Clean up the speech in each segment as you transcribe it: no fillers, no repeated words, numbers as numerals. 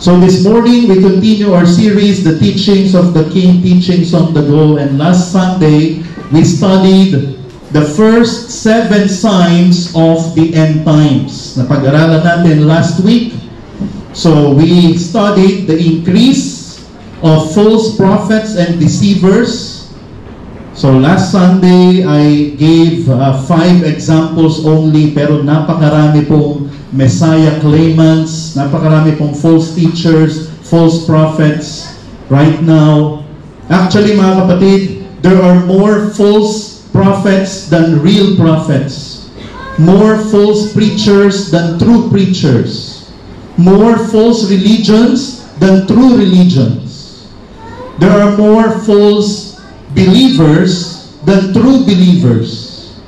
So this morning, we continue our series, The Teachings of the King, Teachings on the Go. And last Sunday, we studied the first 7 signs of the end times. Napag-aralan natin last week. So we studied the increase of false prophets and deceivers. So last Sunday, I gave 5 examples only, pero napakarami pong Messiah claimants, napakarami pong false teachers, false prophets right now. Actually, mga kapatid, there are more false prophets than real prophets. More false preachers than true preachers. More false religions than true religions. There are more false believers than true believers.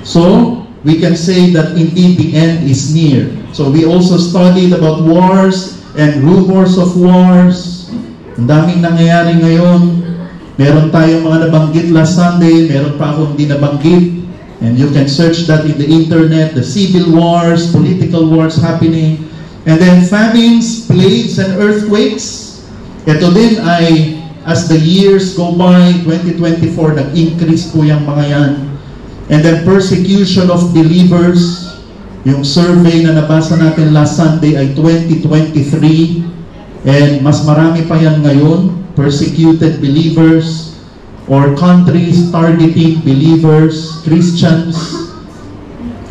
So, we can say that indeed the end is near. So we also studied about wars and rumors of wars. Ang daming nangyayari ngayon. Meron tayong mga nabanggit last Sunday, meron pa akong hindi nabanggit. And you can search that in the internet, the civil wars, political wars happening. And then famines, plagues, and earthquakes. Ito din ay, as the years go by, 2024, nag-increase po yung mga yan. And then persecution of believers. Yung survey na nabasa natin last Sunday ay 2023. And mas marami pa yan ngayon. Persecuted believers or countries targeting believers, Christians.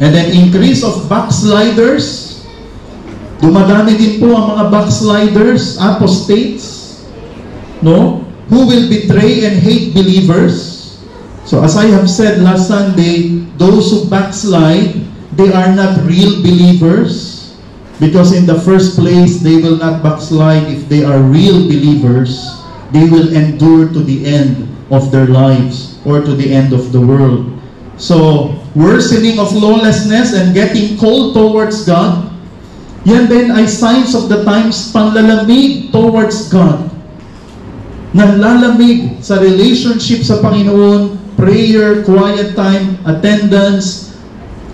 And then increase of backsliders. Dumadami din po ang mga backsliders, apostates, no? Who will betray and hate believers. So as I have said last Sunday, those who backslide, they are not real believers, because in the first place, they will not backslide if they are real believers. They will endure to the end of their lives or to the end of the world. So, worsening of lawlessness and getting cold towards God, yan din ay signs of the times, panlalamig towards God. Nanlalamig sa relationship sa Panginoon, prayer, quiet time, attendance,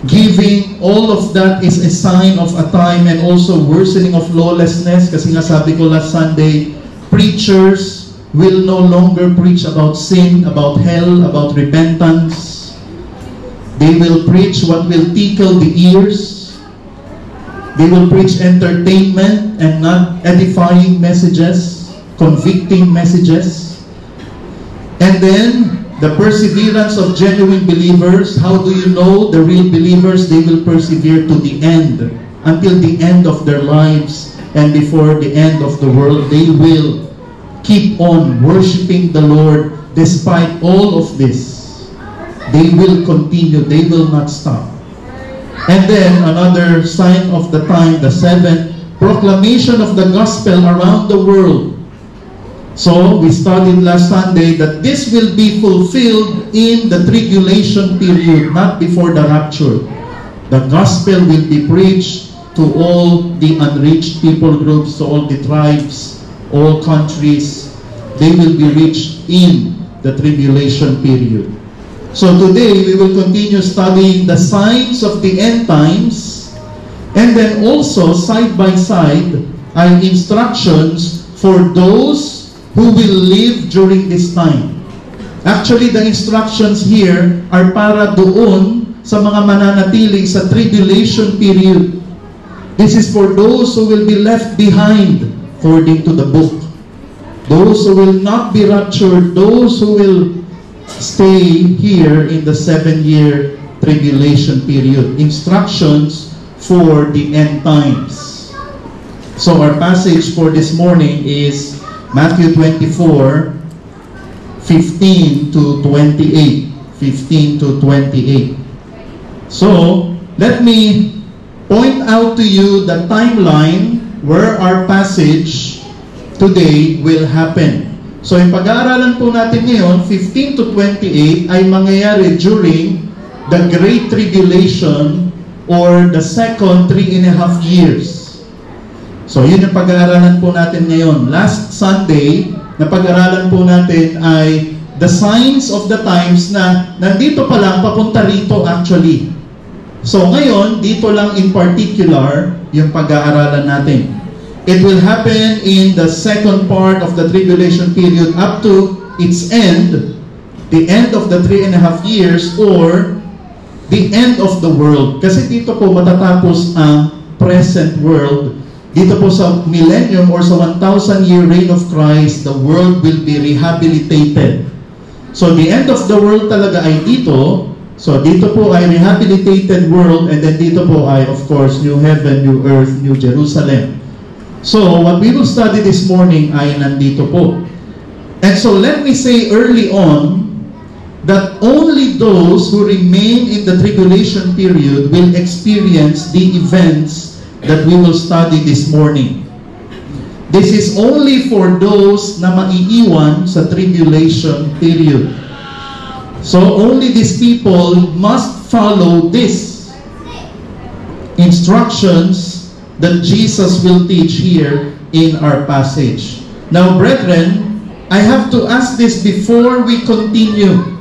giving, all of that is a sign of a time, and also worsening of lawlessness. Kasi nga sabi ko last Sunday, preachers will no longer preach about sin, about hell, about repentance. They will preach what will tickle the ears. They will preach entertainment and not edifying messages, convicting messages. And then, the perseverance of genuine believers. How do you know the real believers? They will persevere to the end, until the end of their lives, and before the end of the world, they will keep on worshiping the Lord despite all of this. They will continue, they will not stop. And then another sign of the time, the 7th, proclamation of the gospel around the world. So, we studied last Sunday that this will be fulfilled in the tribulation period, not before the rapture. The gospel will be preached to all the unreached people groups, to all the tribes, all countries. They will be reached in the tribulation period. So today, we will continue studying the signs of the end times, and then also, side by side, are instructions for those who will live during this time. Actually, the instructions here are para doon sa mga mananatiling sa tribulation period. This is for those who will be left behind, according to the book. Those who will not be raptured, those who will stay here in the 7-year tribulation period. Instructions for the end times. So our passage for this morning is Matthew 24, 15 to 28. 15 to 28. So, let me point out to you the timeline where our passage today will happen. So, yung pag-aaralan po natin ngayon, 15 to 28, ay mangyayari during the Great Tribulation or the second 3.5 years. So, yun yung pag-aaralan po natin ngayon. Last Sunday, na pag-aaralan po natin ay the signs of the times na nandito pa lang, papunta rito actually. So, ngayon, dito lang in particular, yung pag-aaralan natin. It will happen in the second part of the tribulation period up to its end, the end of the 3.5 years, or the end of the world. Kasi dito po matatapos ang present world. Dito po sa millennium or sa 1,000-year reign of Christ, the world will be rehabilitated. So the end of the world talaga ay dito. So dito po ay rehabilitated world, and then dito po ay, of course, new heaven, new earth, new Jerusalem. So what we will study this morning ay nandito po. And so let me say early on that only those who remain in the tribulation period will experience the events that we will study this morning. This is only for those na maiiwan sa tribulation period. So only these people must follow this instructions that Jesus will teach here in our passage. Now, brethren, I have to ask this before we continue,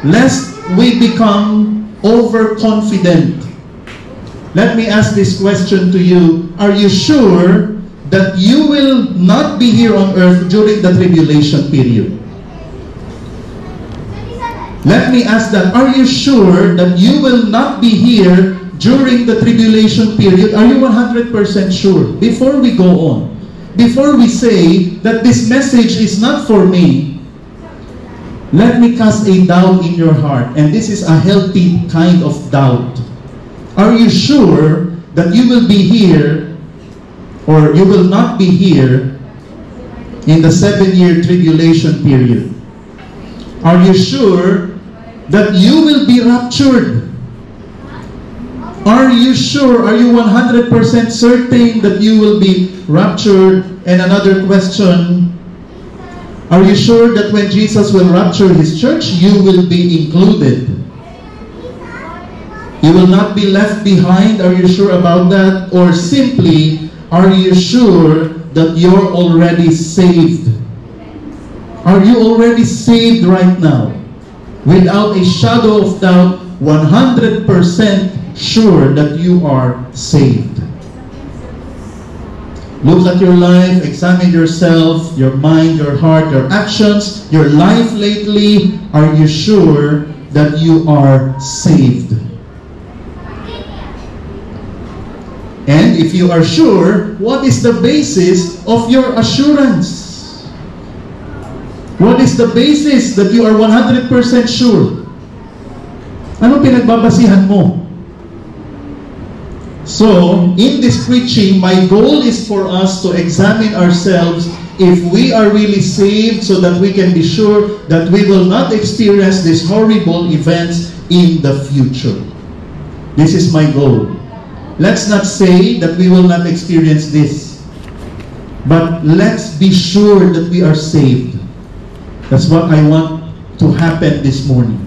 lest we become overconfident. Let me ask this question to you. Are you sure that you will not be here on earth during the tribulation period? Let me ask that. Are you sure that you will not be here during the tribulation period? Are you 100% sure? Before we go on, before we say that this message is not for me, let me cast a doubt in your heart. And this is a healthy kind of doubt. Are you sure that you will be here, or you will not be here in the 7-year tribulation period? Are you sure that you will be raptured? Are you sure, are you 100% certain that you will be raptured? And another question, are you sure that when Jesus will rapture His church, you will be included? You will not be left behind? Are you sure about that? Or simply, are you sure that you're already saved? Are you already saved right now? Without a shadow of doubt, 100% sure that you are saved. Look at your life, examine yourself, your mind, your heart, your actions, your life lately. Are you sure that you are saved? And if you are sure, what is the basis of your assurance? What is the basis that you are 100% sure? Ano pinagbabasihan mo? So, in this preaching, my goal is for us to examine ourselves if we are really saved, so that we can be sure that we will not experience these horrible events in the future. This is my goal. Let's not say that we will not experience this, but let's be sure that we are saved. That's what I want to happen this morning.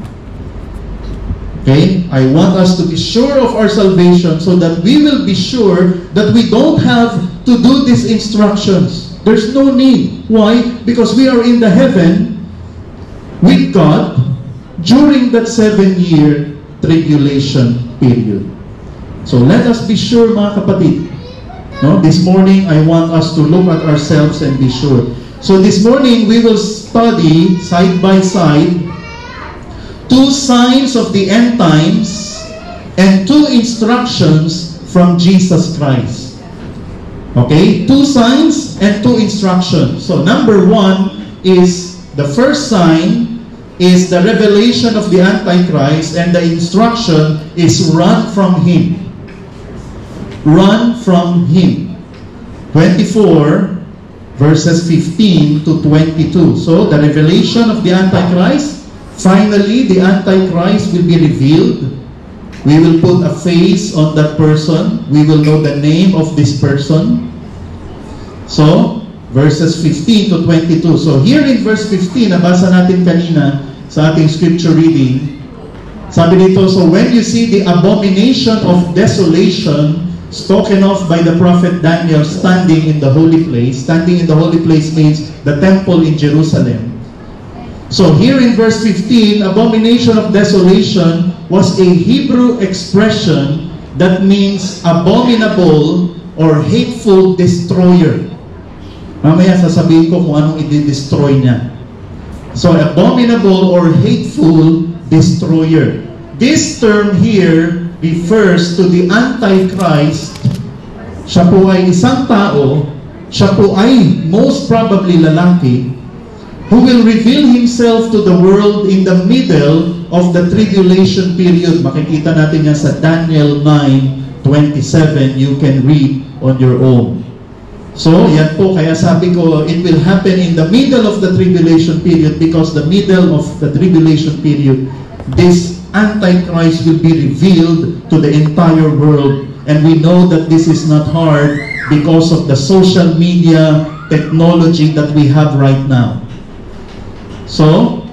Okay? I want us to be sure of our salvation, so that we will be sure that we don't have to do these instructions. There's no need. Why? Because we are in the heaven with God during that 7-year tribulation period. So let us be sure, mga kapatid. No? This morning, I want us to look at ourselves and be sure. So this morning, we will study side by side 2 signs of the end times and 2 instructions from Jesus Christ. Okay? 2 signs and 2 instructions. So number 1 is, the first sign is the revelation of the Antichrist, and the instruction is run from him. Run from him. 24 verses 15 to 22. So the revelation of the Antichrist. Finally, the Antichrist will be revealed. We will put a face on that person. We will know the name of this person. So, verses 15 to 22. So, here in verse 15, nabasa natin kanina sa ating scripture reading, sabi dito, so when you see the abomination of desolation spoken of by the prophet Daniel standing in the holy place. Standing in the holy place means the temple in Jerusalem. So here in verse 15, abomination of desolation was a Hebrew expression that means abominable or hateful destroyer. Mamaya sasabihin ko kung anong i-destroy niya. So, abominable or hateful destroyer. This term here refers to the Antichrist. Siya po ay isang tao, siya po ay most probably lalaki, who will reveal himself to the world in the middle of the tribulation period. Makikita natin yan sa Daniel 9:27. You can read on your own. So, yan po, kaya sabi ko, it will happen in the middle of the tribulation period, because the middle of the tribulation period, this Antichrist will be revealed to the entire world. And we know that this is not hard because of the social media technology that we have right now. So,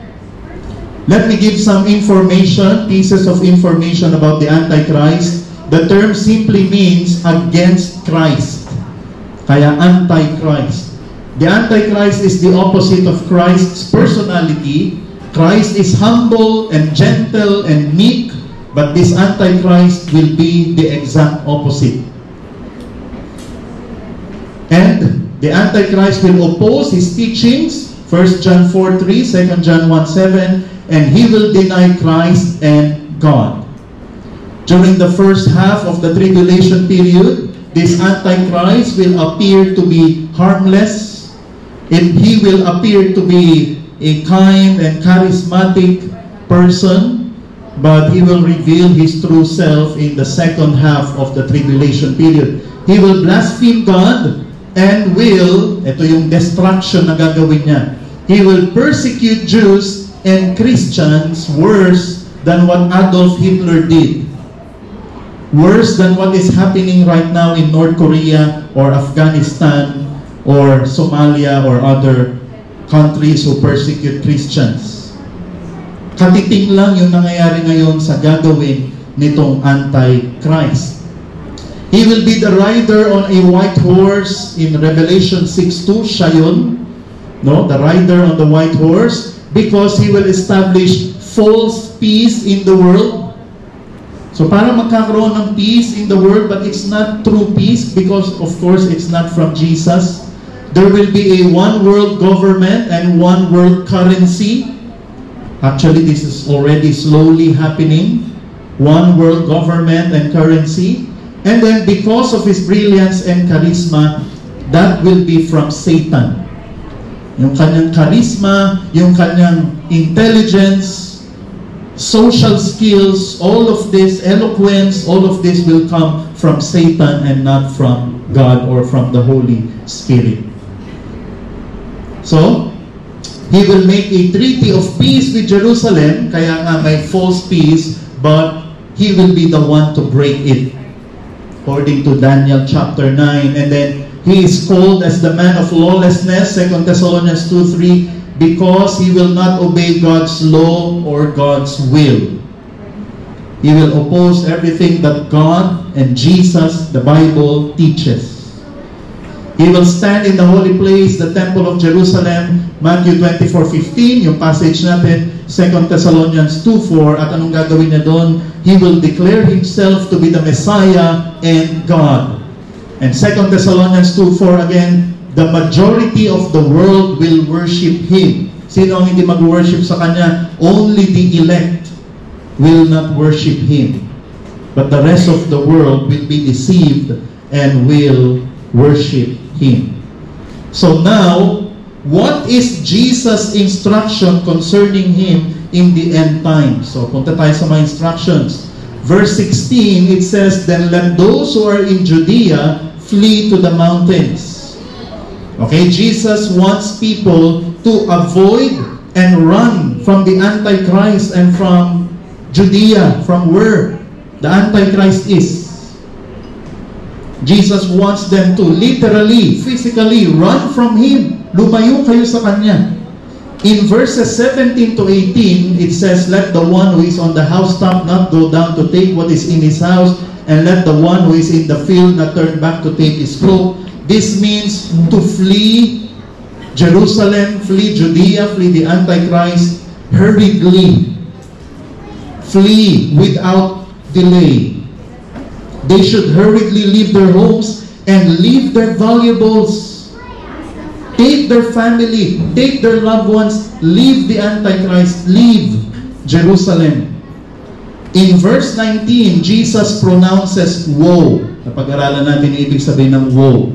let me give some information, pieces of information about the Antichrist. The term simply means against Christ. Kaya Antichrist. The Antichrist is the opposite of Christ's personality. Christ is humble and gentle and meek, but this Antichrist will be the exact opposite. And the Antichrist will oppose his teachings, 1 John 4:3, 2 John 1:7, and he will deny Christ and God. During the first half of the tribulation period, this Antichrist will appear to be harmless, and he will appear to be a kind and charismatic person, but he will reveal his true self in the second half of the tribulation period. He will blaspheme God and will, ito yung destruction na gagawin niya, he will persecute Jews and Christians worse than what Adolf Hitler did. Worse than what is happening right now in North Korea or Afghanistan or Somalia or other countries who persecute Christians. Katiting lang yung nangyayari ngayon sa gagawin nitong Antichrist. He will be the rider on a white horse in Revelation 6:2. Siya yun, no? The rider on the white horse, because he will establish false peace in the world. So para magkakaroon ng peace in the world, but it's not true peace, because of course it's not from Jesus. There will be a one world government and one world currency. Actually, this is already slowly happening. One world government and currency. And then because of his brilliance and charisma, that will be from Satan. Yung kanyang charisma, yung kanyang intelligence, social skills, all of this, eloquence, all of this will come from Satan and not from God or from the Holy Spirit. So, he will make a treaty of peace with Jerusalem, kaya nga may false peace, but he will be the one to break it, according to Daniel chapter 9. And then, he is called as the man of lawlessness, 2 Thessalonians 2:3, because he will not obey God's law or God's will. He will oppose everything that God and Jesus, the Bible, teaches. He will stand in the holy place, the temple of Jerusalem, Matthew 24:15, yung passage natin, 2 Thessalonians 2:4, at anong gagawin niya doon? He will declare himself to be the Messiah and God. And 2 Thessalonians 2:4 again, the majority of the world will worship Him. Sino ang hindi mag-worship sa Kanya? Only the elect will not worship Him. But the rest of the world will be deceived and will worship Him. So now, what is Jesus' instruction concerning Him in the end time? So, punta tayo sa mga instructions. Verse 16, it says, then let those who are in Judea flee to the mountains. Okay, Jesus wants people to avoid and run from the Antichrist and from Judea, from where the Antichrist is. Jesus wants them to literally, physically run from Him. Lumayo kayo sa Kanya. In verses 17 to 18, it says, let the one who is on the housetop not go down to take what is in his house, and let the one who is in the field not turn back to take his cloak. This means to flee Jerusalem, flee Judea, flee the Antichrist hurriedly. Flee without delay. They should hurriedly leave their homes and leave their valuables. Take their family, take their loved ones, leave the Antichrist, leave Jerusalem. In verse 19, Jesus pronounces woe. Napag-aralan natin ibig sabihin ng woe.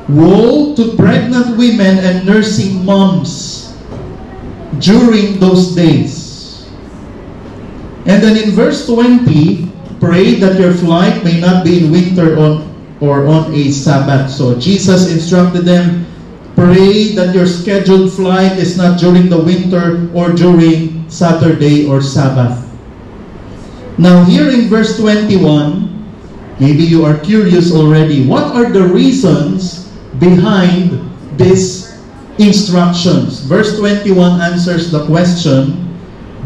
Woe to pregnant women and nursing moms during those days. And then in verse 20, pray that your flight may not be in winter or on a Sabbath. So Jesus instructed them, pray that your scheduled flight is not during the winter or during Saturday or Sabbath. Now here in verse 21, maybe you are curious already. What are the reasons behind these instructions? Verse 21 answers the question,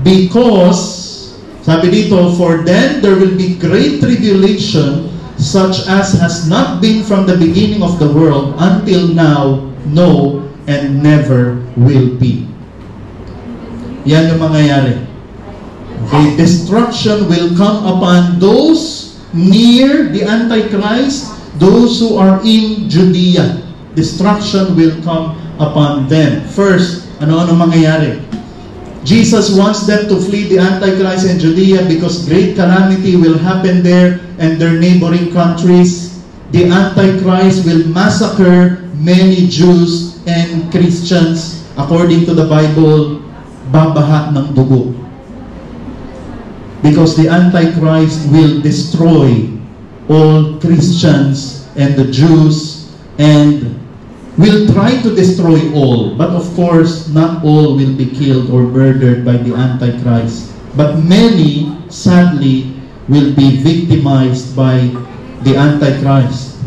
because, sabi dito, for then there will be great tribulation, such as has not been from the beginning of the world until now, no, and never will be. Yan yung mangyayari. Okay, destruction will come upon those near the Antichrist, those who are in Judea. Destruction will come upon them. First, ano-ano mangyayari? Jesus wants them to flee the Antichrist in Judea because great calamity will happen there and their neighboring countries. The Antichrist will massacre many Jews and Christians. According to the Bible, babaha ng dugo. Because the Antichrist will destroy all Christians and the Jews and will try to destroy all. But of course, not all will be killed or murdered by the Antichrist. But many, sadly, will be victimized by the Antichrist.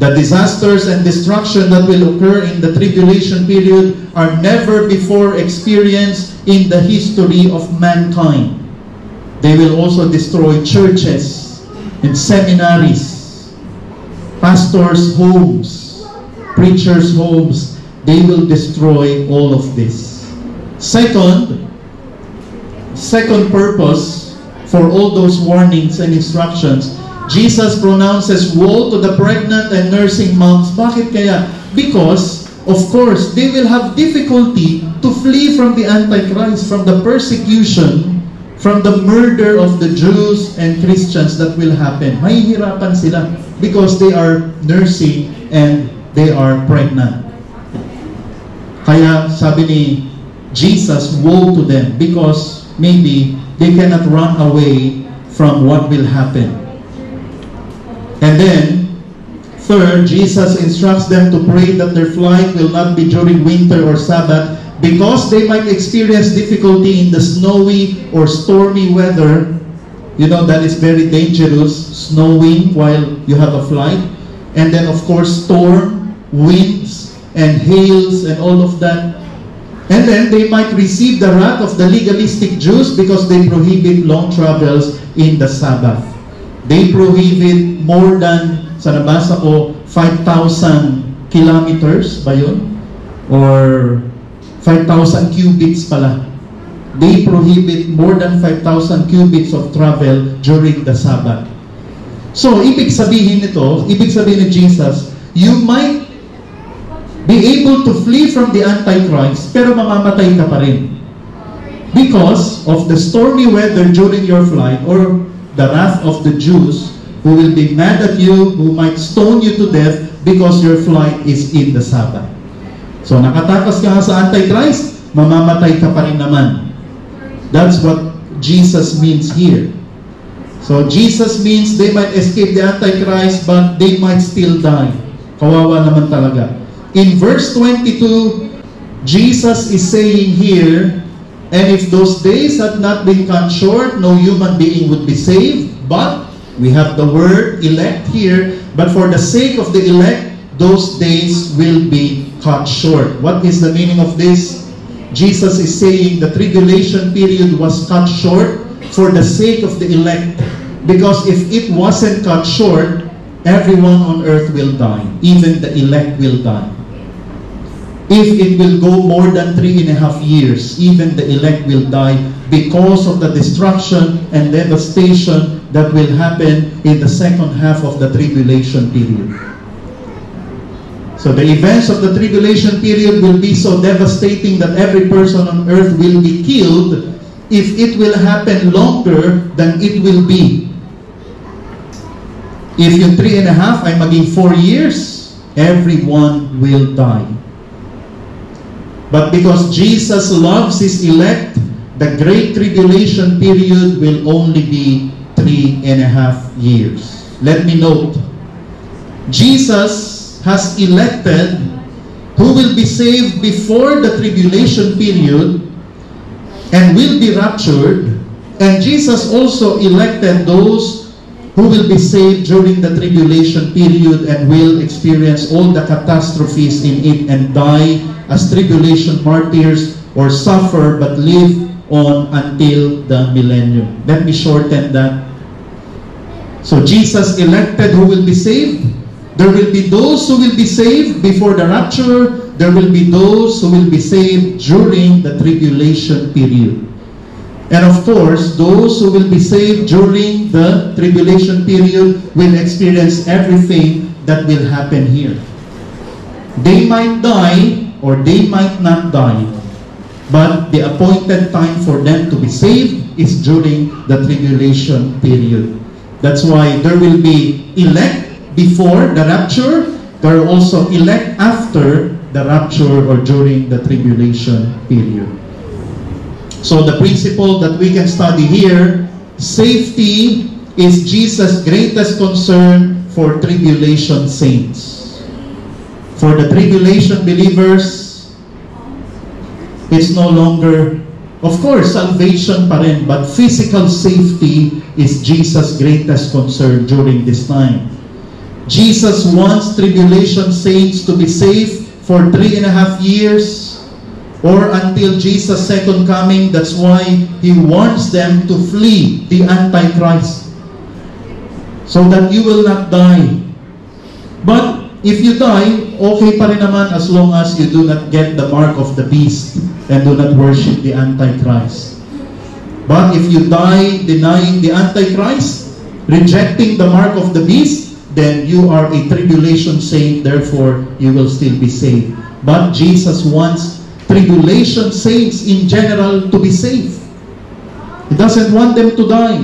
The disasters and destruction that will occur in the tribulation period are never before experienced in the history of mankind. They will also destroy churches and seminaries, pastors' homes, preachers' homes. They will destroy all of this. Second purpose for all those warnings and instructions, Jesus pronounces woe to the pregnant and nursing moms. Bakit kaya? Because, of course, they will have difficulty to flee from the Antichrist, from the persecution, from the murder of the Jews and Christians that will happen. Mahihirapan sila because they are nursing and they are pregnant. Kaya sabi ni Jesus, woe to them because maybe they cannot run away from what will happen. And then, third, Jesus instructs them to pray that their flight will not be during winter or Sabbath because they might experience difficulty in the snowy or stormy weather. You know, that is very dangerous, snowing while you have a flight. And then, of course, storm, winds, and hails, and all of that. And then, they might receive the wrath of the legalistic Jews because they prohibit long travels in the Sabbath. They prohibit more than, sa nabasa ko, 5,000 kilometers ba yun? Or 5,000 cubits pala. They prohibit more than 5,000 cubits of travel during the Sabbath. So, ibig sabihin ni Jesus, you might be able to flee from the Antichrist, pero mamamatay ka pa rin. Because of the stormy weather during your flight, or the wrath of the Jews, who will be mad at you, who might stone you to death because your flight is in the Sabbath. So, nakatakas ka sa Antichrist, mamamatay ka pa rin naman. That's what Jesus means here. So, Jesus means they might escape the Antichrist, but they might still die. Kawawa naman talaga. In verse 22, Jesus is saying here, and if those days had not been cut short, no human being would be saved. But, we have the word elect here, but for the sake of the elect, those days will be cut short. What is the meaning of this? Jesus is saying the tribulation period was cut short for the sake of the elect. Because if it wasn't cut short, everyone on earth will die. Even the elect will die. If it will go more than 3.5 years, even the elect will die because of the destruction and devastation that will happen in the second half of the tribulation period. So the events of the tribulation period will be so devastating that every person on earth will be killed if it will happen longer than it will be. If yung 3.5 ay maging 4 years, everyone will die. But because Jesus loves His elect, the great tribulation period will only be 3.5 years. Let me note, Jesus has elected who will be saved before the tribulation period and will be raptured, and Jesus also elected those who will be saved during the tribulation period and will experience all the catastrophes in it and die as tribulation martyrs or suffer but live on until the millennium. Let me shorten that. So Jesus elected who will be saved. There will be those who will be saved before the rapture. There will be those who will be saved during the tribulation period. And of course, those who will be saved during the tribulation period will experience everything that will happen here. They might die or they might not die, but the appointed time for them to be saved is during the tribulation period. That's why there will be elect before the rapture. There are also elect after the rapture or during the tribulation period. So the principle that we can study here, safety is Jesus' greatest concern for tribulation saints. For the tribulation believers, it's no longer, of course, salvation pa rin, but physical safety is Jesus' greatest concern during this time. Jesus wants tribulation saints to be safe for 3.5 years or until Jesus' second coming. That's why He wants them to flee the Antichrist so that you will not die. But if you die, okay pa rin naman as long as you do not get the mark of the beast and do not worship the Antichrist. But if you die denying the Antichrist, rejecting the mark of the beast, then you are a tribulation saint, therefore you will still be saved. But Jesus wants tribulation saints in general to be safe. He doesn't want them to die.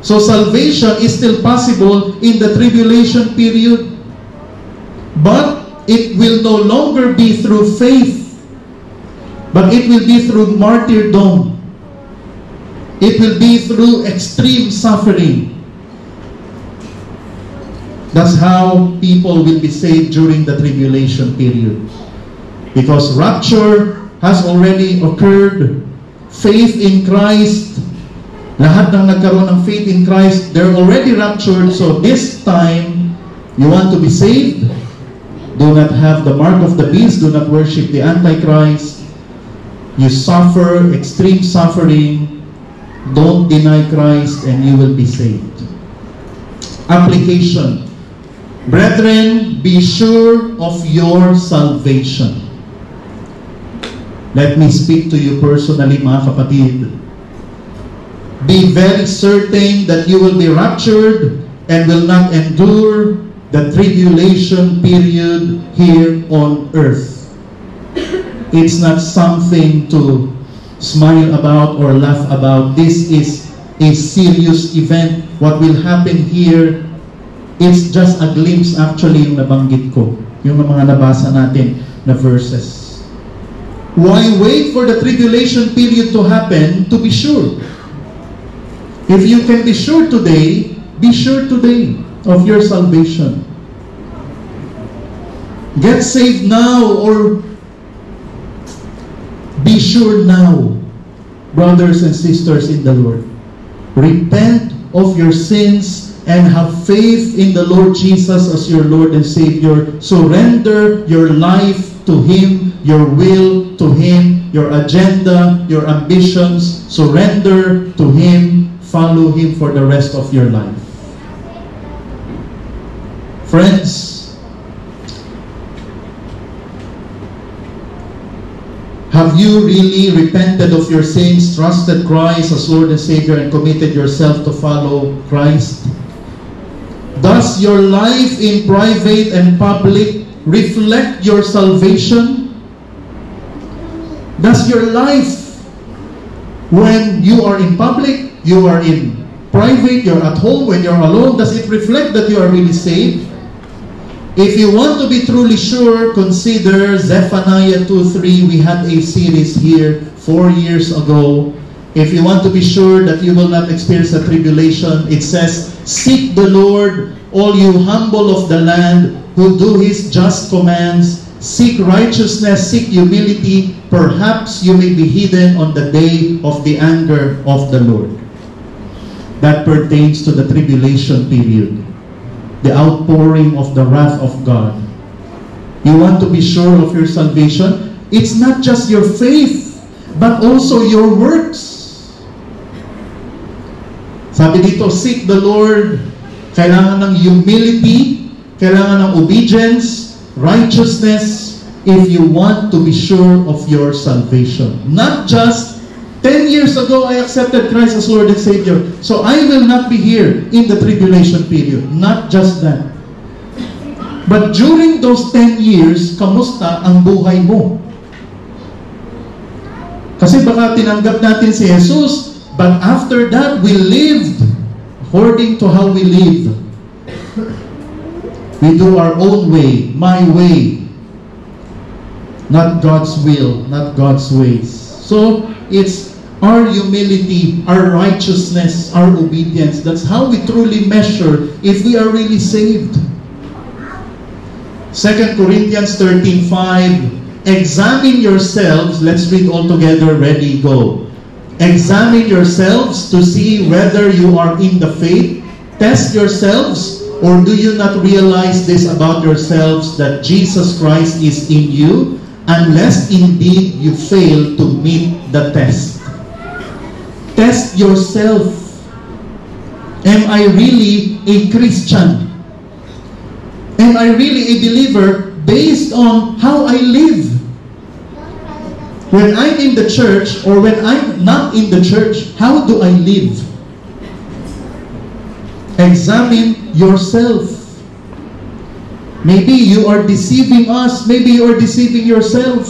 So salvation is still possible in the tribulation period, but it will no longer be through faith, but it will be through martyrdom. It will be through extreme suffering. That's how people will be saved during the tribulation period. Because rapture has already occurred. Faith in Christ, lahat ng nagkaroon ng faith in Christ, they're already raptured. So this time, you want to be saved, do not have the mark of the beast, do not worship the Antichrist, you suffer extreme suffering, don't deny Christ, and you will be saved. Application. Brethren, be sure of your salvation. Let me speak to you personally, mga kapatid. Be very certain that you will be raptured and will not endure the tribulation period here on earth. It's not something to smile about or laugh about. This is a serious event. What will happen here, it's just a glimpse actually yung nabanggit ko, yung mga nabasa natin na verses. Why wait for the tribulation period to happen to be sure? If you can be sure today, be sure today of your salvation. Get saved now or be sure now, brothers and sisters in the Lord. Repent of your sins and have faith in the Lord Jesus as your Lord and Savior. Surrender your life to Him, your will to Him, your agenda, your ambitions. Surrender to Him. Follow Him for the rest of your life. Friends, Have you really repented of your sins, trusted Christ as Lord and Savior, and committed yourself to follow Christ? Does your life in private and public reflect your salvation? Does your life, when you are in public, you are in private, you're at home, when you're alone, does it reflect that you are really saved? If you want to be truly sure, consider Zephaniah 2:3. We had a series here 4 years ago. If you want to be sure that you will not experience a tribulation, it says, "Seek the Lord, all you humble of the land, who do His just commands. Seek righteousness, seek humility. Perhaps you may be hidden on the day of the anger of the Lord." That pertains to the tribulation period, the outpouring of the wrath of God. You want to be sure of your salvation? It's not just your faith, but also your works. Sabi dito, seek the Lord. Kailangan ng humility, kailangan ng obedience, righteousness, if you want to be sure of your salvation. Not just 10 years ago, I accepted Christ as Lord and Savior, so I will not be here in the tribulation period. Not just that. But during those 10 years, kamusta ang buhay mo? Kasi baka tinanggap natin si Jesus, but after that, we lived according to how we live. We do our own way, my way. Not God's will, not God's ways. So, it's our humility, our righteousness, our obedience. That's how we truly measure if we are really saved. 2 Corinthians 13:5. Examine yourselves. Let's read all together. Ready, go. Examine yourselves to see whether you are in the faith. Test yourselves, or do you not realize this about yourselves, that Jesus Christ is in you, unless indeed you fail to meet the test. Test yourself. Am I really a Christian? Am I really a believer based on how I live? When I'm in the church or when I'm not in the church, how do I live? Examine yourself. Maybe you are deceiving us. Maybe you are deceiving yourself.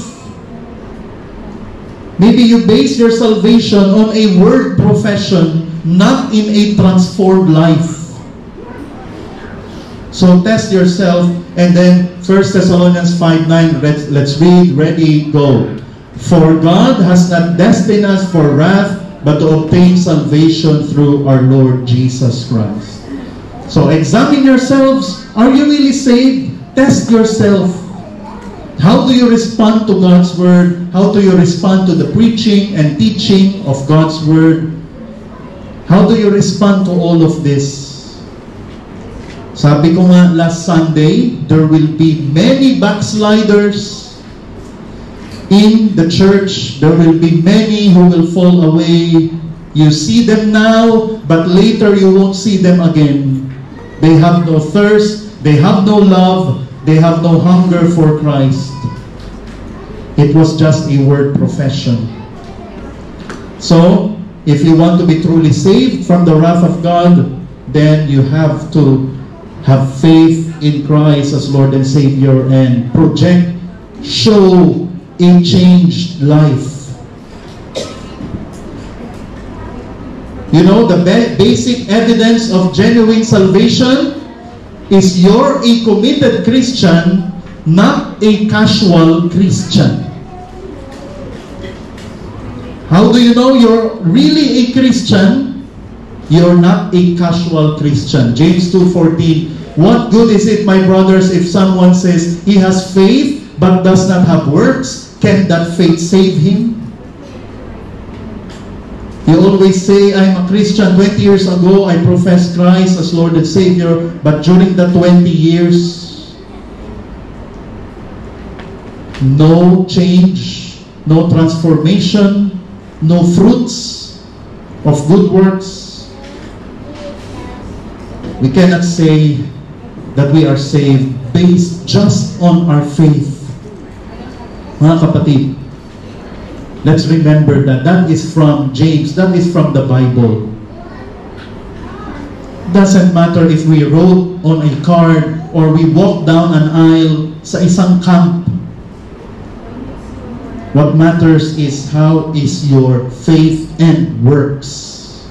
Maybe you base your salvation on a word profession, not in a transformed life. So test yourself, and then 1 Thessalonians 5:9, let's read, ready, go. For God has not destined us for wrath, but to obtain salvation through our Lord Jesus Christ. So examine yourselves. Are you really saved? Test yourself. How do you respond to God's Word? How do you respond to the preaching and teaching of God's Word? How do you respond to all of this? Sabi ko nga last Sunday, there will be many backsliders in the church. There will be many who will fall away. You see them now, but later you won't see them again. They have no thirst, they have no love, they have no hunger for Christ. It was just a word profession. So, if you want to be truly saved from the wrath of God, then you have to have faith in Christ as Lord and Savior and show a changed life. You know, the basic evidence of genuine salvation is you're a committed Christian, not a casual Christian. How do you know you're really a Christian? You're not a casual Christian. James 2:14. What good is it, my brothers, if someone says he has faith but does not have works? Can that faith save him? You always say, I'm a Christian. 20 years ago, I professed Christ as Lord and Savior, but during the 20 years, no change, no transformation, no fruits of good works. We cannot say that we are saved based just on our faith. Mga kapatid, Let's remember that. That is from James. That is from the Bible. Doesn't matter if we wrote on a card or we walk down an aisle sa isang camp. What matters is how is your faith and works.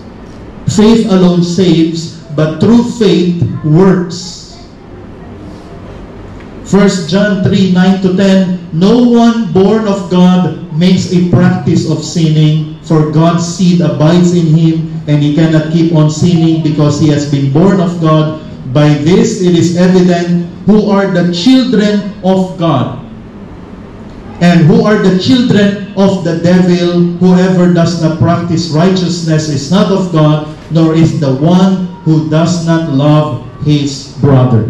Faith alone saves, but true faith works. 1 John 3:9-10, no one born of God makes a practice of sinning, for God's seed abides in him, and he cannot keep on sinning because he has been born of God. By this it is evident who are the children of God, and who are the children of the devil. Whoever does not practice righteousness is not of God, nor is the one who does not love his brother.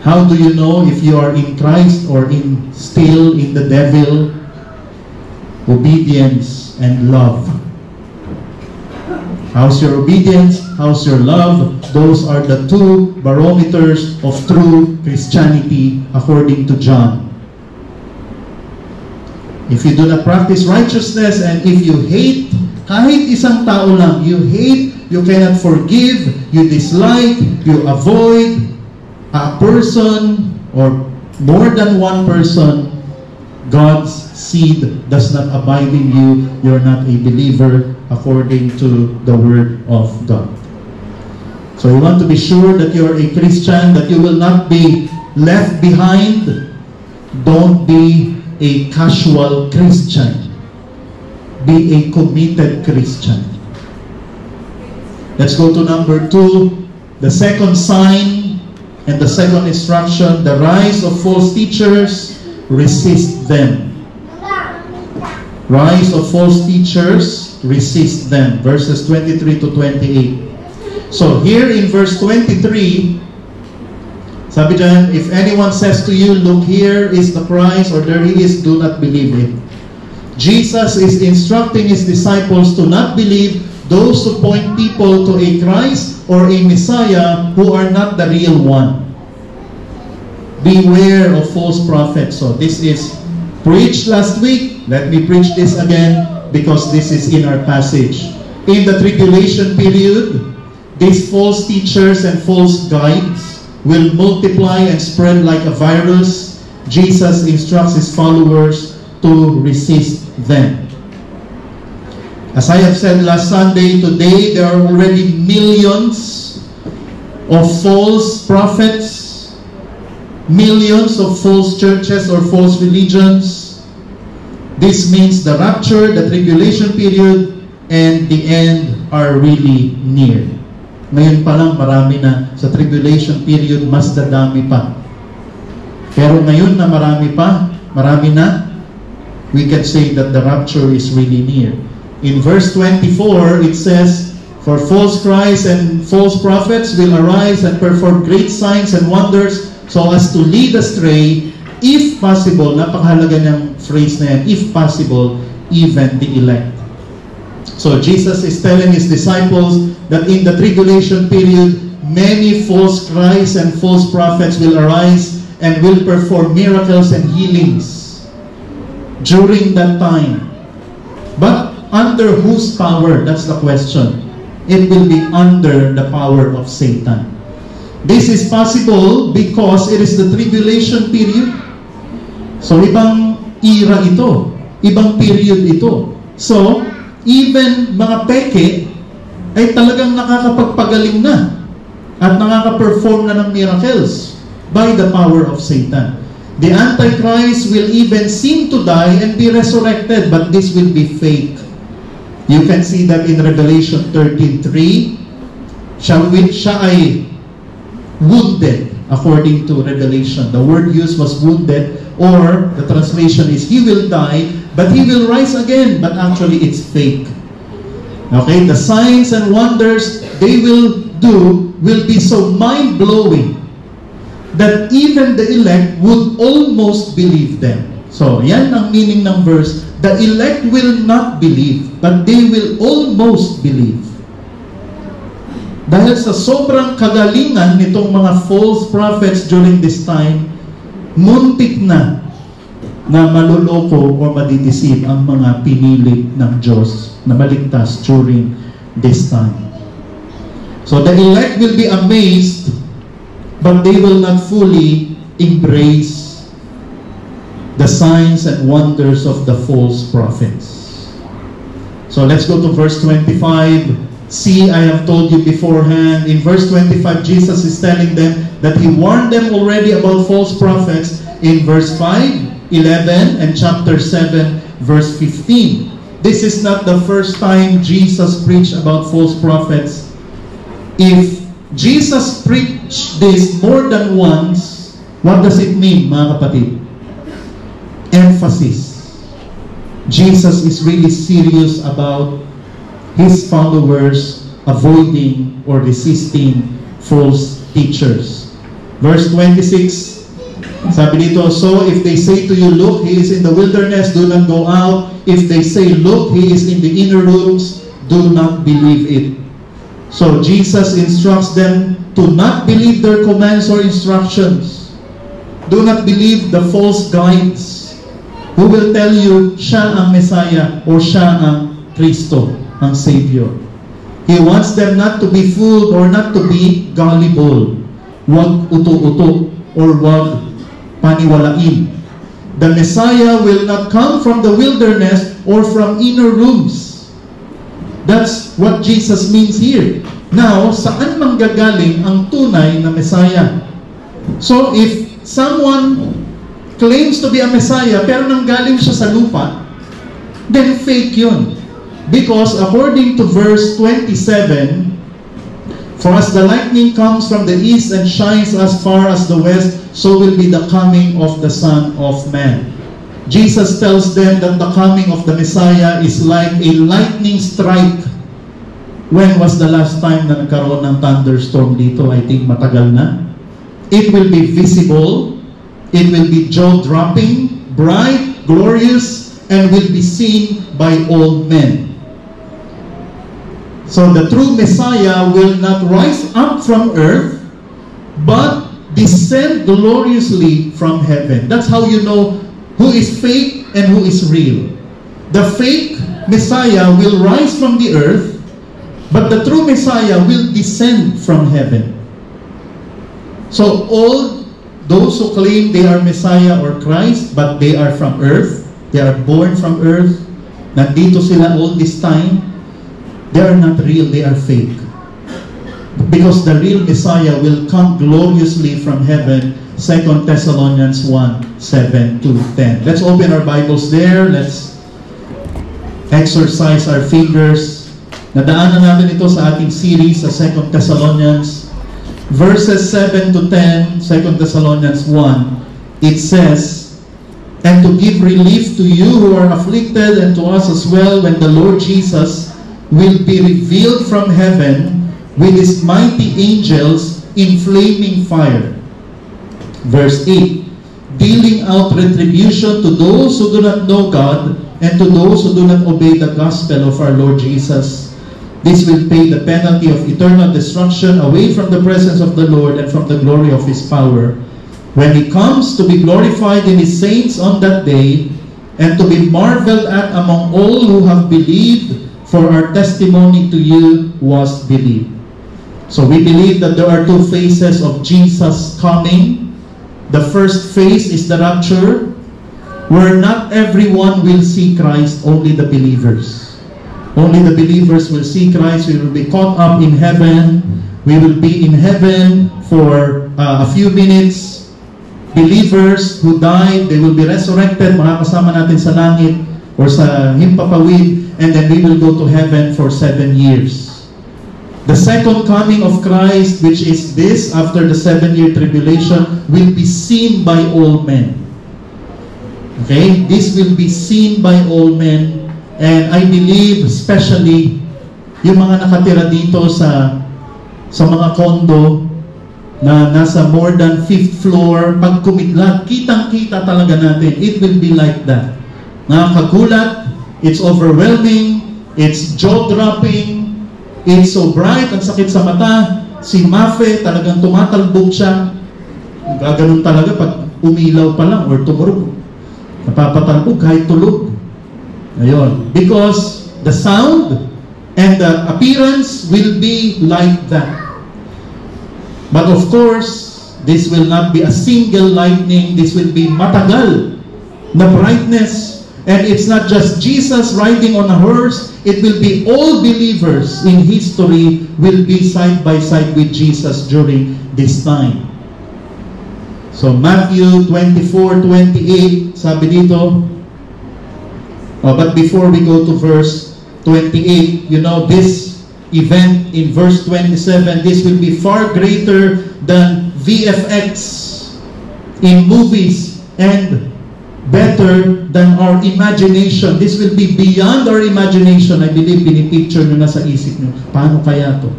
How do you know if you are in Christ or still in the devil? Obedience and love. How's your obedience? How's your love? Those are the two barometers of true Christianity according to John. If you do not practice righteousness and if you hate, kahit isang tao lang, you hate, you cannot forgive, you dislike, you avoid a person or more than one person, God's seed does not abide in you. You're not a believer according to the Word of God. So you want to be sure that you're a Christian, that you will not be left behind. Don't be a casual Christian. Be a committed Christian. Let's go to number 2. The second sign and the second instruction, the rise of false teachers, resist them. Rise of false teachers, resist them. Verses 23-28. So here in verse 23, sabi dyan, if anyone says to you, look, here is the Christ, or there he is, do not believe it. Jesus is instructing his disciples to not believe those who point people to a Christ or a Messiah who are not the real one. Beware of false prophets. So this is preached last week. Let me preach this again because this is in our passage. In the tribulation period, these false teachers and false guides will multiply and spread like a virus. Jesus instructs his followers to resist them. As I have said last Sunday, today there are already millions of false prophets, millions of false churches or false religions. This means the rapture, the tribulation period, and the end are really near. Ngayon pa lang marami na. Sa tribulation period, mas dadami pa. Pero ngayon na marami na, we can say that the rapture is really near. In verse 24, it says, for false Christs and false prophets will arise and perform great signs and wonders so as to lead astray, if possible, napakahalaga ng phrase na yan, if possible, even the elect. So Jesus is telling his disciples that in the tribulation period, many false Christs and false prophets will arise and will perform miracles and healings during that time. But under whose power? That's the question. It will be under the power of Satan. This is possible because it is the tribulation period. So, ibang era ito. Ibang period ito. So, even mga peke ay talagang nakakapagpagaling na at nakaka-perform na ng miracles by the power of Satan. The Antichrist will even seem to die and be resurrected, but this will be fake. You can see that in Revelation 13:3. Siya ay wounded according to Revelation. The word used was wounded, or the translation is he will die, but he will rise again. But actually it's fake. Okay, the signs and wonders they will do will be so mind-blowing that even the elect would almost believe them. So, yan ang meaning ng verse. The elect will not believe, but they will almost believe. Dahil sa sobrang kagalingan nitong mga false prophets during this time, muntik na na maluloko o madideceive ang mga pinili ng Diyos na maligtas during this time. So the elect will be amazed, but they will not fully embrace the signs and wonders of the false prophets. So let's go to verse 25. See, I have told you beforehand. In verse 25, Jesus is telling them that He warned them already about false prophets in verse 5, 11, and chapter 7, verse 15. This is not the first time Jesus preached about false prophets. If Jesus preached this more than once, what does it mean, mga kapatid? Emphasis. Jesus is really serious about His followers avoiding or resisting false teachers. Verse 26, sabi dito, so if they say to you, look, He is in the wilderness, do not go out. If they say, look, He is in the inner rooms, do not believe it. So Jesus instructs them to not believe their commands or instructions. Do not believe the false guides who will tell you siya ang Messiah or siya ang Kristo, ang Savior. He wants them not to be fooled or not to be gullible. Huwag uto-uto or huwag paniwalain. The Messiah will not come from the wilderness or from inner rooms. That's what Jesus means here. Now, saan manggagaling ang tunay na Messiah? So, if someone claims to be a Messiah pero nanggaling siya sa lupa, then fake yun. Because according to verse 27, for as the lightning comes from the east and shines as far as the west, so will be the coming of the Son of Man. Jesus tells them that the coming of the Messiah is like a lightning strike. When was the last time na nagkaroon ng thunderstorm dito? I think matagal na. It will be visible, it will be jaw-dropping, bright, glorious, and will be seen by all men. So the true Messiah will not rise up from earth, but descend gloriously from heaven. That's how you know who is fake and who is real. The fake Messiah will rise from the earth, but the true Messiah will descend from heaven. So all those who claim they are Messiah or Christ, but they are from earth, they are born from earth, nandito sila all this time, they are not real, they are fake. Because the real Messiah will come gloriously from heaven. 2 Thessalonians 1, 7 to 10. Let's open our Bibles there. Let's exercise our fingers. Nadaanan natin ito sa ating series sa 2 Thessalonians. Verses 7 to 10, 2 Thessalonians 1, it says, and to give relief to you who are afflicted and to us as well when the Lord Jesus will be revealed from heaven with His mighty angels in flaming fire. Verse 8, dealing out retribution to those who do not know God and to those who do not obey the gospel of our Lord Jesus. This will pay the penalty of eternal destruction away from the presence of the Lord and from the glory of His power, when He comes to be glorified in His saints on that day, and to be marveled at among all who have believed, for our testimony to you was believed. So we believe that there are two phases of Jesus coming. The first phase is the rapture, where not everyone will see Christ, only the believers. Only the believers will see Christ. We will be caught up in heaven. We will be in heaven for a few minutes. Believers who died, they will be resurrected. Makakasama natin sa langit or sa himpapawid. And then we will go to heaven for 7 years. The second coming of Christ, which is this, after the 7-year tribulation, will be seen by all men. Okay? This will be seen by all men. And I believe, especially, yung mga nakatira dito sa mga condo na nasa more than 5th floor, pag kumidlat, kitang-kita talaga natin. It will be like that. Nakakagulat. It's overwhelming, it's jaw-dropping, it's so bright, ang sakit sa mata. Si Mafe, talagang tumatalbog siya. Gaganon talaga pag umilaw pa lang or tumurog. Napapatalbog kahit tulog. Ayun. Because the sound and the appearance will be like that. But of course, this will not be a single lightning. This will be matagal na brightness. And it's not just Jesus riding on a horse. It will be all believers in history will be side by side with Jesus during this time. So Matthew 24:28, sabi dito, but before we go to verse 28, you know, this event in verse 27, this will be far greater than VFX in movies and better than our imagination. This will be beyond our imagination. I believe pinipicture nyo na sa isip nyo, paano kaya to?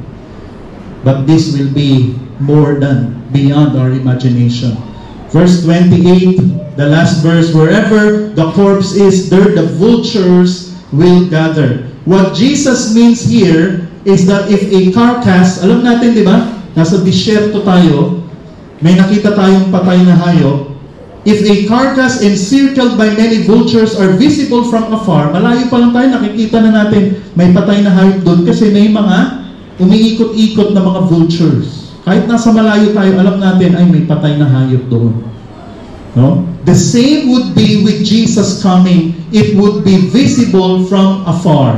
But this will be more than beyond our imagination. Verse 28, the last verse, wherever the corpse is, there the vultures will gather. What Jesus means here is that if a carcass, alam natin, di ba? Nasa disyerto tayo, may nakita tayong patay na hayop. If a carcass encircled by many vultures are visible from afar, malayo pa lang tayo, nakikita na natin may patay na hayop doon kasi may mga umiikot-ikot na mga vultures. Kahit nasa malayo tayo, alam natin, ay may patay na hayop doon. No? The same would be with Jesus coming. It would be visible from afar.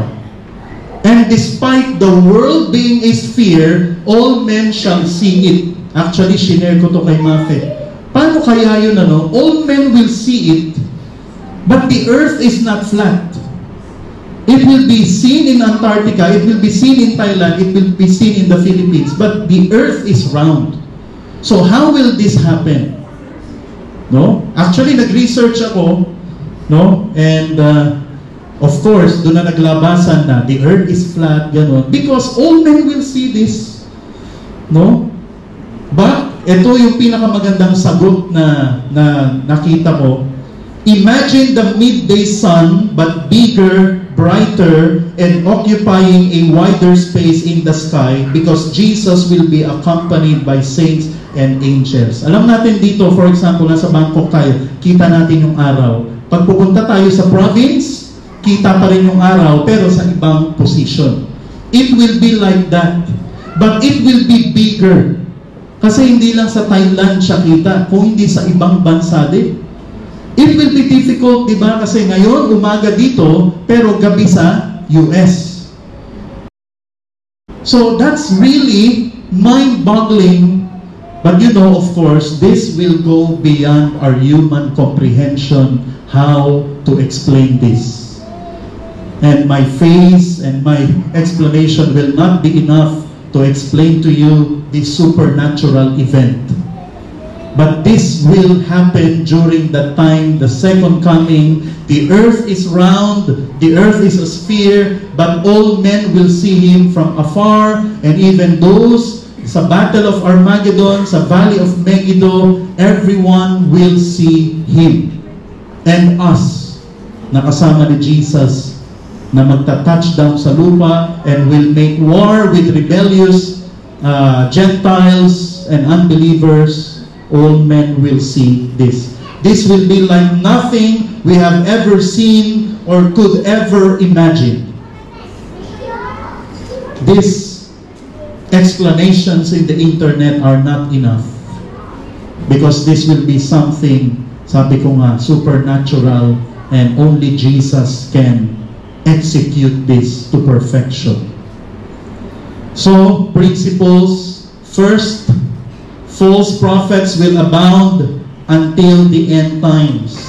And despite the world being a sphere, all men shall see it. Actually, shinare ko to kay Mafe. Paano kaya yun, ano? All men will see it, but the earth is not flat. It will be seen in Antarctica, it will be seen in Thailand, it will be seen in the Philippines, but the earth is round. So how will this happen? No? Actually, nag-research ako, no? And of course, doon na naglabasan na the earth is flat, gano'n. Because all men will see this. No? But ito yung pinakamagandang sagot na nakita ko. Imagine the midday sun, but bigger, brighter, and occupying a wider space in the sky because Jesus will be accompanied by saints and angels. Alam natin dito, for example, nasa Bangkok tayo, kita natin yung araw. Pag pupunta tayo sa province, kita pa rin yung araw, pero sa ibang position. It will be like that. But it will be bigger. Kasi hindi lang sa Thailand siya kita, kung hindi sa ibang bansa din. It will be difficult, di ba? Kasi ngayon, umaga dito, pero gabi sa US. So that's really mind-boggling. But you know, of course, this will go beyond our human comprehension how to explain this. And my face and my explanation will not be enough to explain to you this supernatural event. But this will happen during the time, the second coming. The earth is round, the earth is a sphere, but all men will see Him from afar, and even those sa Battle of Armageddon, sa Valley of Megiddo, everyone will see Him. And us, nakasama ni Jesus, na magta-touchdown sa lupa and will make war with rebellious Gentiles and unbelievers. All men will see this. This will be like nothing we have ever seen or could ever imagine. These explanations in the internet are not enough because this will be something, sabi ko nga, supernatural, and only Jesus can execute this to perfection. So, principles. First, false prophets will abound until the end times.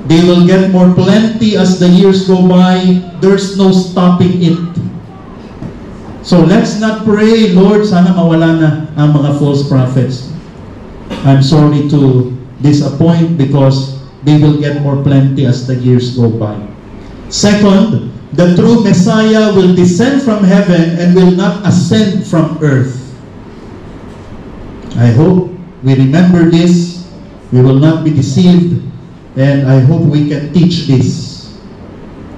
They will get more plenty as the years go by. There's no stopping it. So let's not pray, Lord, sana mawala na ang mga false prophets. I'm sorry to disappoint because they will get more plenty as the years go by. Second, the true Messiah will descend from heaven and will not ascend from earth. I hope we remember this. We will not be deceived. And I hope we can teach this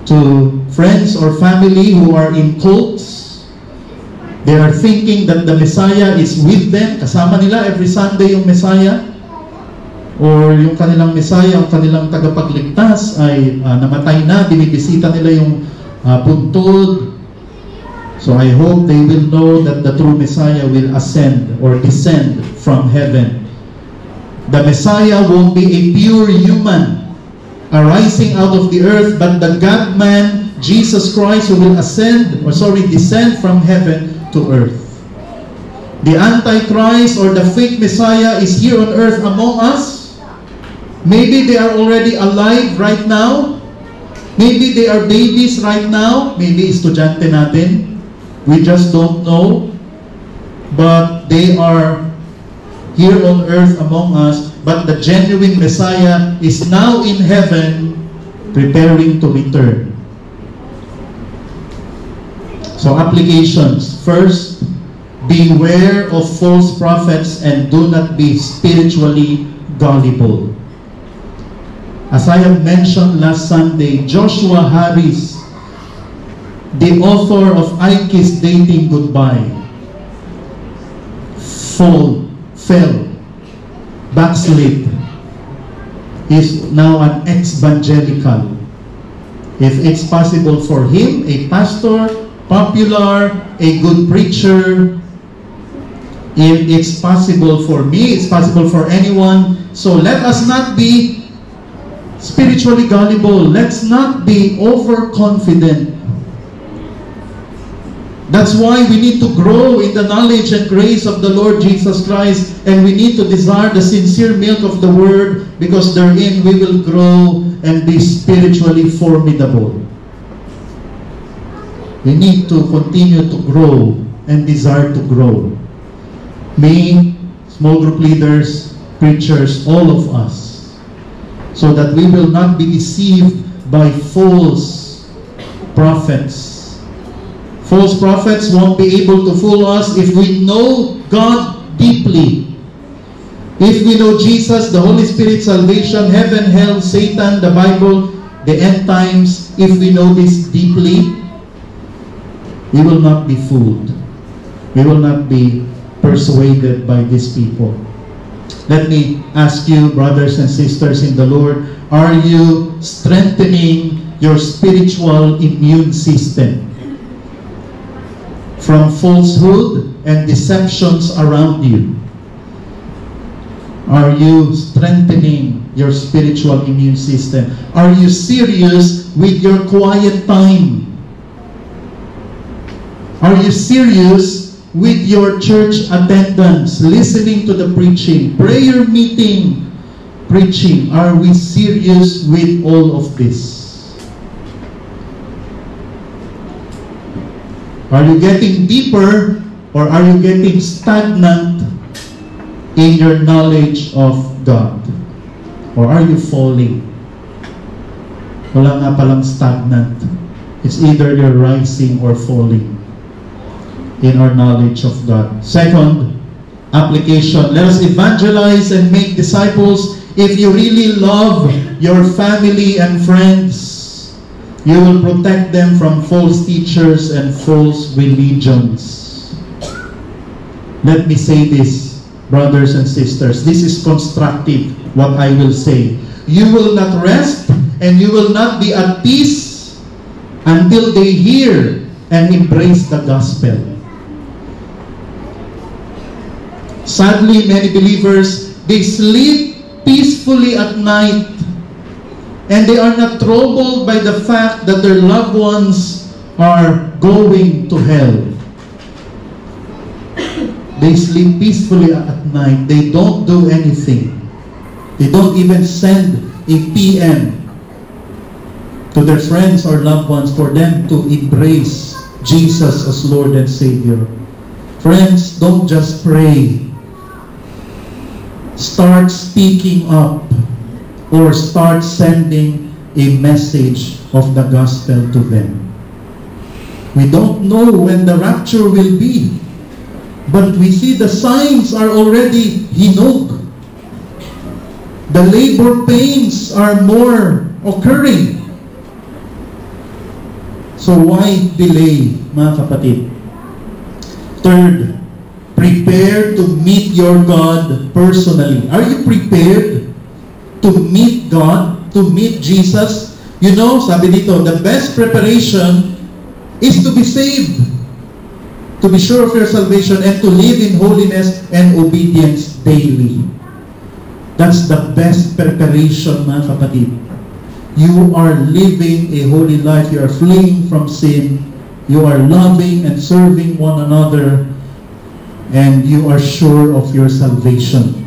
to friends or family who are in cults. They are thinking that the Messiah is with them. Kasama nila every Sunday yung Messiah. or yung kanilang Messiah, yung kanilang tagapagligtas ay namatay na, binibisita nila yung puntod. So I hope they will know that the true Messiah will ascend or descend from heaven. The Messiah won't be a pure human arising out of the earth, but the God-man, Jesus Christ, who will descend from heaven to earth. The Antichrist or the fake Messiah is here on earth among us. Maybe they are already alive right now. Maybe they are babies right now. Maybe estudyante natin. We just don't know. But they are here on earth among us. But the genuine Messiah is now in heaven, preparing to return. So applications. First, beware of false prophets and do not be spiritually gullible. As I have mentioned last Sunday, Joshua Harris, the author of I Kiss Dating Goodbye, fell, backslid, is now an ex-evangelical. If it's possible for him, a pastor, popular, a good preacher, if it's possible for me, it's possible for anyone. So let us not be spiritually gullible. Let's not be overconfident. That's why we need to grow in the knowledge and grace of the Lord Jesus Christ, and we need to desire the sincere milk of the Word, because therein we will grow and be spiritually formidable. We need to continue to grow and desire to grow. Me, small group leaders, preachers, all of us, so that we will not be deceived by false prophets. False prophets won't be able to fool us if we know God deeply. If we know Jesus, the Holy Spirit, salvation, heaven, hell, Satan, the Bible, the end times, if we know this deeply, we will not be fooled. We will not be persuaded by these people. Let me ask you, brothers and sisters in the Lord, are you strengthening your spiritual immune system from falsehood and deceptions around you? Are you strengthening your spiritual immune system? Are you serious with your quiet time? Are you serious with your church attendance, listening to the preaching, prayer meeting, preaching? Are we serious with all of this? Are you getting deeper, or are you getting stagnant in your knowledge of God? Or are you falling? Wala nga palang stagnant. It's either you're rising or falling in our knowledge of God. Second, application. Let us evangelize and make disciples. If you really love your family and friends, you will protect them from false teachers and false religions. Let me say this, brothers and sisters. This is constructive, what I will say. You will not rest and you will not be at peace until they hear and embrace the gospel. Sadly, many believers, they sleep peacefully at night, and they are not troubled by the fact that their loved ones are going to hell. They sleep peacefully at night. They don't do anything. They don't even send a PM to their friends or loved ones for them to embrace Jesus as Lord and Savior. Friends, don't just pray. Start speaking up, or start sending a message of the gospel to them. We don't know when the rapture will be, but we see the signs are already hinog. The labor pains are more occurring. So why delay, mga kapatid? Third, prepare to meet your God personally. Are you prepared to meet God, to meet Jesus. You know, sabi dito, the best preparation is to be saved, to be sure of your salvation, and to live in holiness and obedience daily. That's the best preparation, mga kapatid. You are living a holy life. You are fleeing from sin. You are loving and serving one another. And you are sure of your salvation.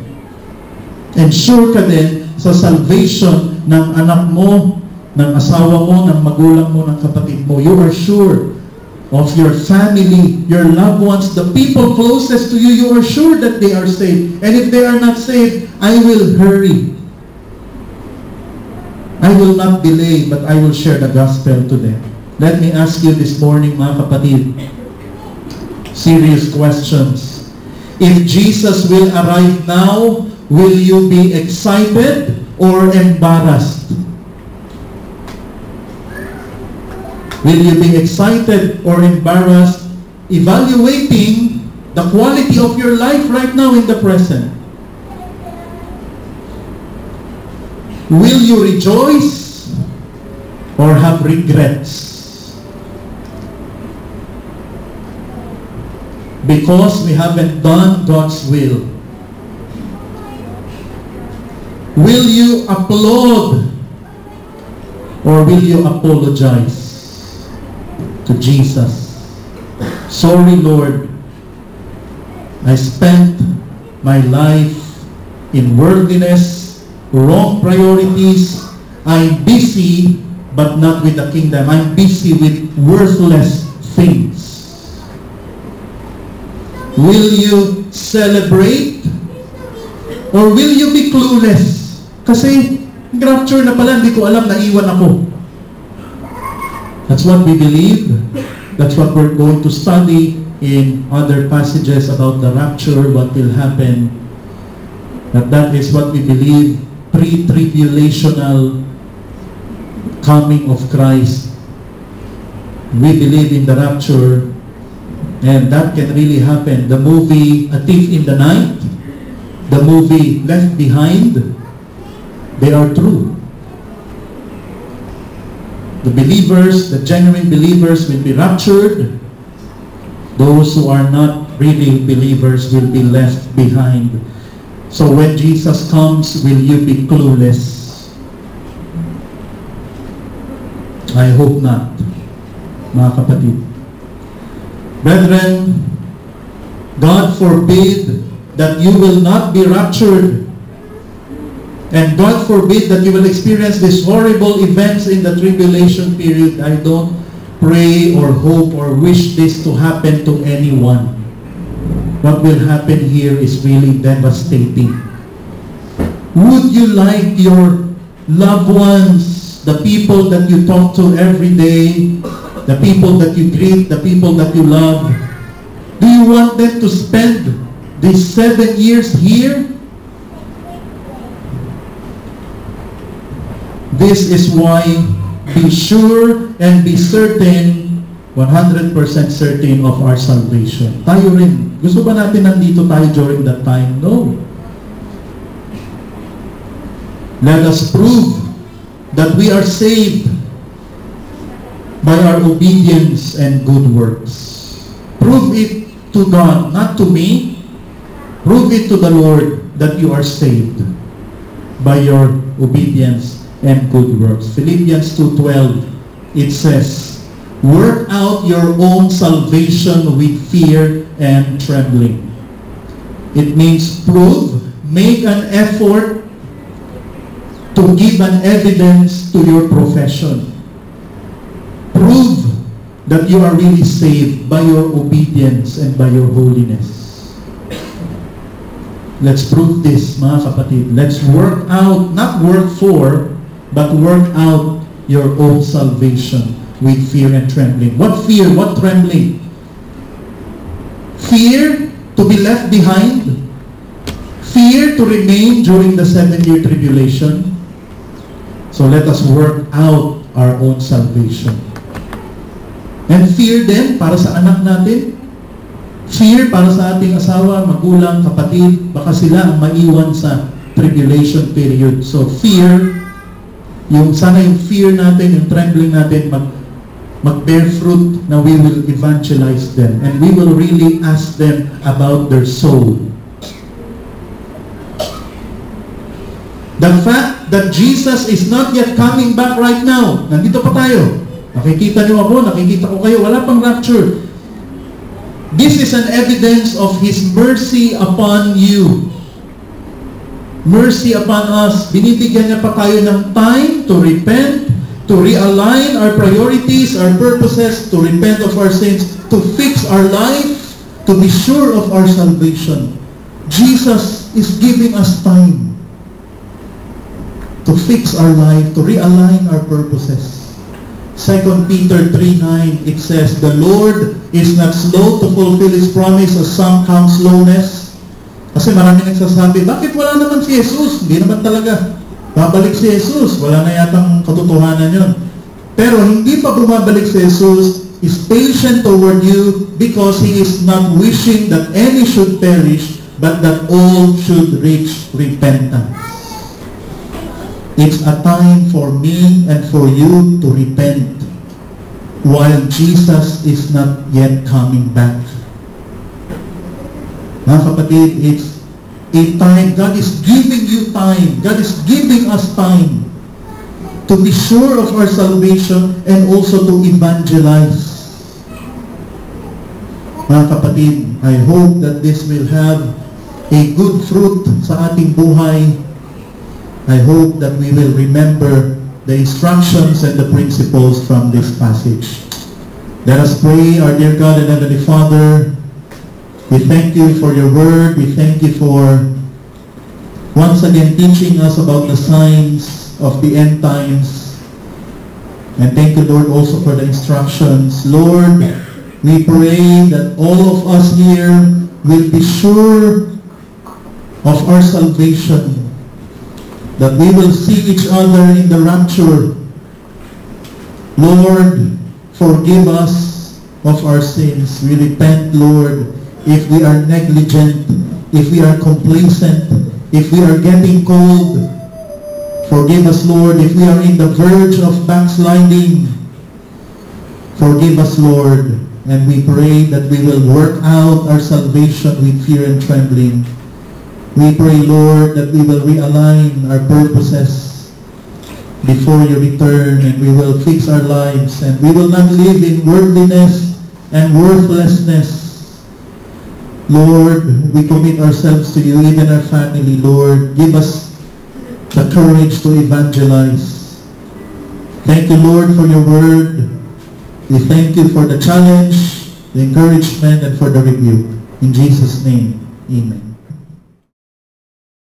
And sure ka din sa salvation ng anak mo, ng asawa mo, ng magulang mo, ng kapatid mo. You are sure of your family, your loved ones, the people closest to you. You are sure that they are saved. And if they are not saved, I will hurry. I will not delay, but I will share the gospel to them. Let me ask you this morning, mga kapatid, serious questions. If Jesus will arrive now, will you be excited or embarrassed? Will you be excited or embarrassed, evaluating the quality of your life right now in the present? Will you rejoice or have regrets? Because we haven't done God's will. Will you applaud or will you apologize to Jesus? Sorry, Lord, I spent my life in worldliness, wrong priorities. I'm busy, but not with the kingdom. I'm busy with worthless things. Will you celebrate or will you be clueless? Kasi rapture na pala, hindi ko alam, naiwan ako. That's what we believe. That's what we're going to study in other passages about the rapture, what will happen. That is what we believe, pre-tribulational coming of Christ. We believe in the rapture, and that can really happen. The movie A Thief in the Night, the movie Left Behind, they are true. The believers, the genuine believers will be raptured. Those who are not really believers will be left behind. So when Jesus comes, will you be clueless? I hope not, mga kapatid. Brethren, God forbid that you will not be raptured. And God forbid that you will experience these horrible events in the tribulation period. I don't pray or hope or wish this to happen to anyone. What will happen here is really devastating. Would you like your loved ones, the people that you talk to every day, the people that you greet, the people that you love, do you want them to spend these 7 years here? This is why be sure and be certain, 100% certain of our salvation. Tayo rin. Gusto ba natin nandito tayo during that time? No. Let us prove that we are saved by our obedience and good works. Prove it to God, not to me. Prove it to the Lord that you are saved by your obedience and good works. Philippians 2:12, it says, work out your own salvation with fear and trembling. It means prove, make an effort to give an evidence to your profession. Prove that you are really saved by your obedience and by your holiness. Let's prove this, mga kapatid. Let's work out, not work for, but work out your own salvation with fear and trembling. What fear? What trembling? Fear to be left behind. Fear to remain during the 7-year tribulation. So let us work out our own salvation. And fear din para sa anak natin. Fear para sa ating asawa, magulang, kapatid. Baka sila ang maiwan sa tribulation period. So fear, sana yung fear natin, yung trembling natin, mag-bear fruit na we will evangelize them. And we will really ask them about their soul. The fact that Jesus is not yet coming back right now, nandito pa tayo. Nakikita niyo ako, nakikita ko kayo, wala pang rapture. This is an evidence of His mercy upon you. Mercy upon us. Binibigyan niya pa tayo ng time to repent, to realign our priorities, our purposes, to repent of our sins, to fix our life, to be sure of our salvation. Jesus is giving us time to fix our life, to realign our purposes. 2 Peter 3:9, it says, "The Lord is not slow to fulfill His promise as some count slowness." Kasi marami nagsasabi, bakit wala naman si Jesus? Hindi naman talaga. Babalik si Jesus. Wala na yatang katotohanan yun. Pero hindi pa bumabalik si Jesus, is patient toward you because He is not wishing that any should perish, but that all should reach repentance. It's a time for me and for you to repent while Jesus is not yet coming back. Mga kapatid, it's a time, God is giving you time. God is giving us time to be sure of our salvation and also to evangelize. Mga kapatid, I hope that this will have a good fruit sa ating buhay. I hope that we will remember the instructions and the principles from this passage. Let us pray. Our dear God and Heavenly Father, we thank you for your word. We thank you for once again teaching us about the signs of the end times. And thank you, Lord, also for the instructions. Lord, we pray that all of us here will be sure of our salvation, that we will see each other in the rapture. Lord, forgive us of our sins. We repent, Lord, if we are negligent, if we are complacent, if we are getting cold. Forgive us, Lord, if we are in the verge of backsliding. Forgive us, Lord, and we pray that we will work out our salvation with fear and trembling. We pray, Lord, that we will realign our purposes before you return, and we will fix our lives, and we will not live in worldliness and worthlessness. Lord, we commit ourselves to you, even our family, Lord. Give us the courage to evangelize. Thank you, Lord, for your word. We thank you for the challenge, the encouragement, and for the rebuke. In Jesus' name, amen.